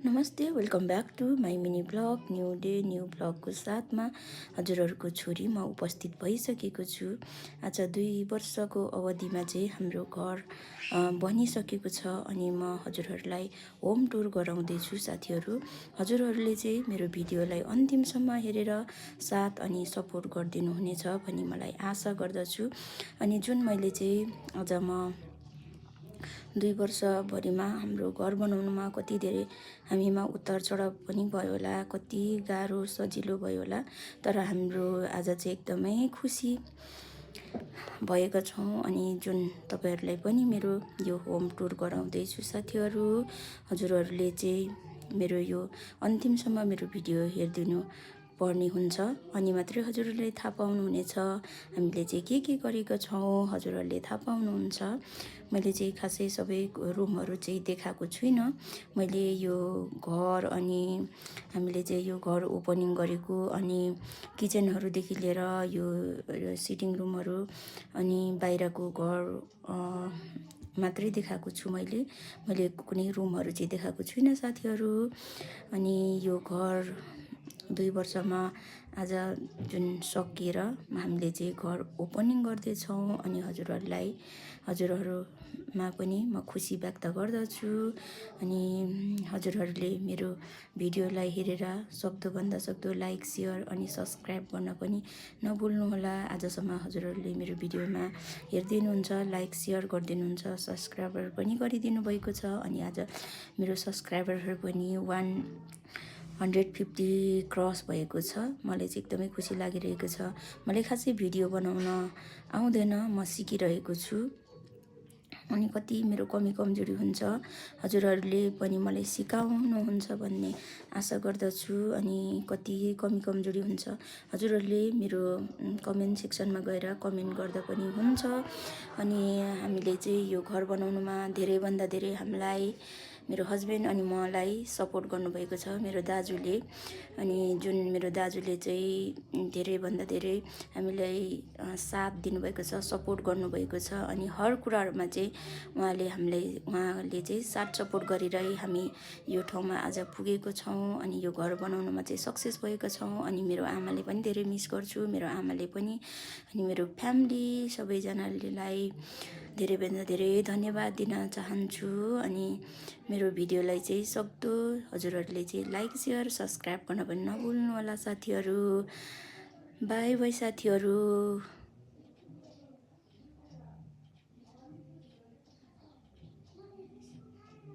नमस्ते, welcome back to my mini vlog new day new ब्लगको साथमा हजुरहरूको छोरी म उपस्थित भइसकेको छु। आज 2 वर्षको अवधिमा चाहिँ हाम्रो घर बनिसकेको छ अनि म हजुरहरूलाई होम टुर गराउँदैछु साथीहरू। हजुरहरूले चाहिँ मेरो भिडियोलाई अन्तिमसम्म हेरेर साथ अनि सपोर्ट गरिदिनुहुनेछ भनी मलाई आशा गर्दछु। अनि जुन मैले चाहिँ आज म 2 वर्षभरिमा हाम्रो घर बनाउनुमा कति धेरै हामीमा उतार चढाव पनि भयो होला, कति गाह्रो सजिलो भयो होला, तर हाम्रो आज चाहिँ एकदमै खुसी भएका छौँ। अनि जुन तपाईँहरूलाई पनि मेरो यो होम टुर गराउँदैछु साथीहरू, हजुरहरूले चाहिँ मेरो यो अन्तिमसम्म मेरो भिडियो हेरिदिनु पर्ने हुन्छ अनि मात्रै हजुरहरूले थाहा पाउनुहुनेछ हामीले चाहिँ के गरेका छौँ, हजुरहरूले थाहा पाउनुहुन्छ। मैले चाहिँ खासै सबै रुमहरू चाहिँ देखाएको छुइनँ। मैले यो घर अनि हामीले चाहिँ यो घर ओपनिङ गरेको अनि किचनहरूदेखि लिएर यो सिटिङ रुमहरू अनि बाहिरको घर मात्रै देखाएको छु। मैले कुनै रुमहरू चाहिँ देखाएको छुइनँ साथीहरू। अनि यो घर 2 वर्षमा आज जुन सकिएर हामीले चाहिँ घर ओपनिङ गर्दैछौँ अनि हजुरहरूमा पनि म खुसी व्यक्त गर्दछु। अनि हजुरहरूले मेरो भिडियोलाई हेरेर सक्दोभन्दा सक्दो लाइक सेयर अनि सब्सक्राइब गर्न पनि नभुल्नुहोला। आजसम्म हजुरहरूले मेरो भिडियोमा हेरिदिनुहुन्छ, लाइक सेयर गरिदिनुहुन्छ, सब्सक्राइबर पनि गरिदिनु भएको छ। अनि आज मेरो सब्सक्राइबरहरू पनि 150 क्रस भएको छ। मलाई चाहिँ एकदमै खुसी लागिरहेको छ। मलाई खासै भिडियो बनाउन आउँदैन, म सिकिरहेको छु अनि कति मेरो कमी कमजोरी हुन्छ हजुरहरूले पनि मलाई सिकाउनुहुन्छ भन्ने आशा गर्दछु। अनि कति कमी कमजोरी हुन्छ हजुरहरूले मेरो कमेन्ट सेक्सनमा गएर कमेन्ट गर्दा पनि हुन्छ। अनि हामीले चाहिँ यो घर बनाउनुमा धेरैभन्दा धेरै हामीलाई मेरो हस्बेन्ड अनि मलाई सपोर्ट गर्नुभएको छ मेरो दाजुले। अनि जुन मेरो दाजुले चाहिँ धेरैभन्दा धेरै हामीलाई साथ दिनुभएको छ, सपोर्ट गर्नुभएको छ। अनि हर कुराहरूमा चाहिँ उहाँले चाहिँ साथ सपोर्ट गरिरहे हामी यो ठाउँमा आज पुगेको छौँ अनि यो घर बनाउनुमा चाहिँ सक्सेस भएका छौँ। अनि मेरो आमाले पनि धेरै मिस गर्छु, मेरो आमाले पनि अनि मेरो फ्यामिली सबैजनालाई धेरैभन्दा धेरै धन्यवाद दिन चाहन्छु। अनि मेरो भिडियोलाई चाहिँ सक्दो हजुरहरूले चाहिँ लाइक सेयर सब्सक्राइब गर्न पनि नभुल्नु होला साथीहरू। बाई बाई साथीहरू।